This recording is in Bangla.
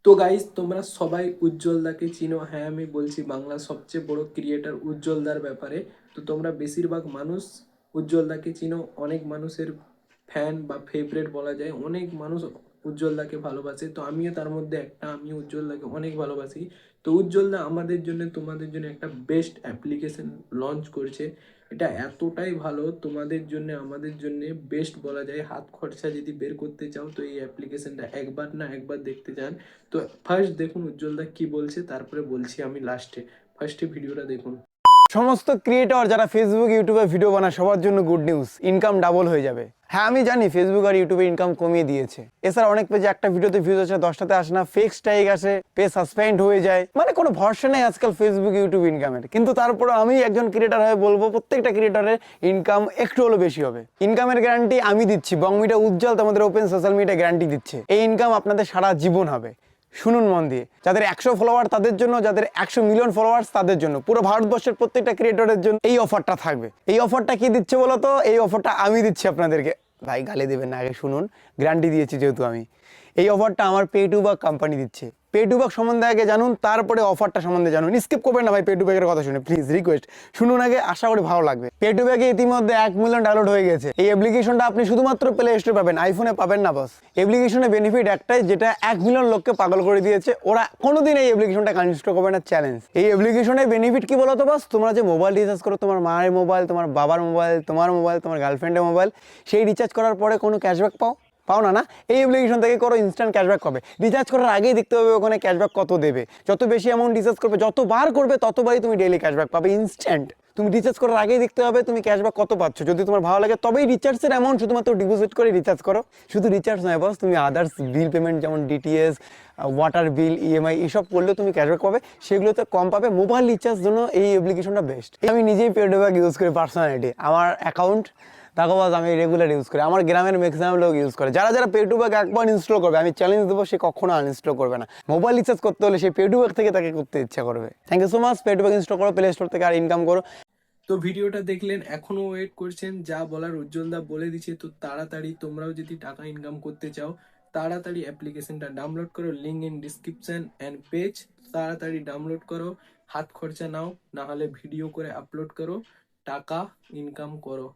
তো গাইস, তোমরা সবাই উজ্জ্বলদাকে চিনো। হ্যাঁ, আমি বলছি বাংলার সবচেয়ে বড় ক্রিয়েটার উজ্জ্বলদার ব্যাপারে। তো তোমরা বেশিরভাগ মানুষ উজ্জ্বলদাকে চিনো, অনেক মানুষের ফ্যান বা ফেভারিট বলা যায়, অনেক মানুষ উজ্জ্বলদাকে ভালোবাসে। তো আমিও তার মধ্যে একটা, আমি উজ্জ্বলদাকে অনেক ভালোবাসি। তো উজ্জ্বলদা আমাদের জন্য, তোমাদের জন্য একটা বেস্ট অ্যাপ্লিকেশন লঞ্চ করছে। এটা এতটাই ভালো, তোমাদের জন্য আমাদের জন্য বেস্ট বলা যায়। হাত খরচা যদি বের করতে চাও তো এই অ্যাপ্লিকেশনটা একবার না একবার দেখতে চান। তো ফার্স্ট দেখুন উজ্জ্বলদা কি বলছে, তারপরে বলছি আমি লাস্টে। ফার্স্টে ভিডিওটা দেখুন। সমস্ত ক্রিয়েটর যারা ফেসবুক ইউটিউবে ভিডিও বানায় সবার জন্য গুড নিউজ, ইনকাম ডাবল হয়ে যাবে। হ্যাঁ আমি জানি ফেসবুক আর ইউটিউবে ইনকাম কমিয়ে দিয়েছে। এছাড়া অনেক পেজে একটা ভিডিওতে ভিউজ আসে, 10টাতে আসে না, ফেক স্ট্রাইক আসে, পেজ সাসপেন্ড হয়ে যায়, মানে কোনো ভরসা নেই আজকাল ফেসবুক ইউটিউব ইনকামের। কিন্তু তারপরে আমি একজন ক্রিয়েটর হয়ে বলবো প্রত্যেকটা ক্রিয়েটরের ইনকাম একটু হলেও বেশি হবে। ইনকামের গ্যারান্টি আমি দিচ্ছি, বং মিডিয়া উজ্জ্বল তোমাদের ওপেন সোশ্যাল মিডিয়া গ্যারান্টি দিচ্ছে। এই ইনকাম আপনাদের সারা জীবন হবে। শুনুন মন দিয়ে, যাদের 100 ফলোয়ার তাদের জন্য, যাদের 100 মিলিয়ন ফলোয়ার্স তাদের জন্য, পুরো ভারতবর্ষের প্রত্যেকটা ক্রিয়েটরের জন্য এই অফারটা থাকবে। এই অফারটা কি দিচ্ছে বলো তো? এই অফারটা আমি দিচ্ছি আপনাদেরকে। ভাই গালি দেবেন না, আগে শুনুন, গ্যারান্টি দিয়েছি যেহেতু আমি। এই অফারটা আমার পেটুবাক কোম্পানি দিচ্ছে। পেটুবাক সম্বন্ধে আগে জানুন, তারপরে অফারটা সম্বন্ধে জানুন। স্কিপ করবেন না ভাই পেটুবাকের কথা শুনে, প্লিজ রিকোয়েস্ট শুনুন আগে, আশা করি ভালো লাগবে। পেটুবাকে ইতিমধ্যে 1 মিলিয়ন ডাউনলোড হয়ে গেছে। এই অ্যাপ্লিকেশনটা আপনি শুধুমাত্র প্লে স্টোরে পাবেন, আইফোনে পাবেন না বস। অ্যাপ্লিকেশনের বেনিফিট একটাই, যেটা 1 মিলিয়ন লোককে পাগল করে দিয়েছে। ওরা কোনোদিন এই অ্যাপ্লিকেশনটা আনইনস্টল করবে না, চ্যালেঞ্জ। এই অ্যাপ্লিকেশনের বেনিফিট কি বলতো বস? তোমরা যে মোবাইল রিচার্জ করো, তোমার মায়ের মোবাইল, তোমার বাবার মোবাইল, তোমার মোবাইল, তোমার গার্লফ্রেন্ডের মোবাইল, সেই রিচার্জ করার পরে কোনো ক্যাশব্যাক পাও? পাও না না? এই অ্যাপ্লিকেশন থেকে করো, ইনস্ট্যান্ট ক্যাশব্যাক পাবে। রিচার্জ করার আগেই দেখতে হবে ওখানে ক্যাশব্যাক কত দেবে। যত বেশি অ্যামাউন্ট রিচার্জ করবে, যতবার করবে ততবারই তুমি ডেইলি ক্যাশব্যাক পাবে, ইনস্ট্যান্ট। তুমি রিচার্জ করার আগেই দেখতে হবে তুমি ক্যাশব্যাক কত পাচ্ছ। যদি তোমার ভালো লাগে তবেই রিচার্জের অ্যামাউন্ট শুধুমাত্র ডিপোজিট করে রিচার্জ করো। শুধু রিচার্জ নয় বস, তুমি আদার্স বিল পেমেন্ট যেমন ডিটিএস, ওয়াটার বিল, ইএমআই এসব করলেও তুমি ক্যাশব্যাক পাবে, সেগুলোতে কম পাবে। মোবাইল রিচার্জ জন্য এই অ্যাপ্লিকেশনটা বেস্ট। আমি নিজেই পেডব্যাক ইউজ করি পার্সোনালিটি, আমার অ্যাকাউন্ট দেখো বাস, আমি রেগুলার ইউজ করি, আমার গ্রামের ম্যাক্সিমাম লোক ইউজ করে। যারা যারা পেটুবাক একবার ইনস্টল করবে, আমি চ্যালেঞ্জ দেবো সে কখনো আনইনস্টল করবে না। মোবাইল রিচার্জ করতে হলে সেই পেটুবাক থেকে তাকে করতে ইচ্ছা করবে। Thank you so much. পেটুবাক ইনস্টল করো প্লে স্টোর থেকে আর ইনকাম করো। তো ভিডিওটা দেখলেন, এখনো ওয়েট করছেন? যা বলার উজ্জ্বলদা বলে দিচ্ছে। তো তাড়াতাড়ি তোমরাও যদি টাকা ইনকাম করতে চাও, তাড়াতাড়ি অ্যাপ্লিকেশনটা ডাউনলোড করো, link in description and page. তাড়াতাড়ি ডাউনলোড করো, হাত খরচা নাও, না হলে ভিডিও করে আপলোড করো, টাকা ইনকাম করো।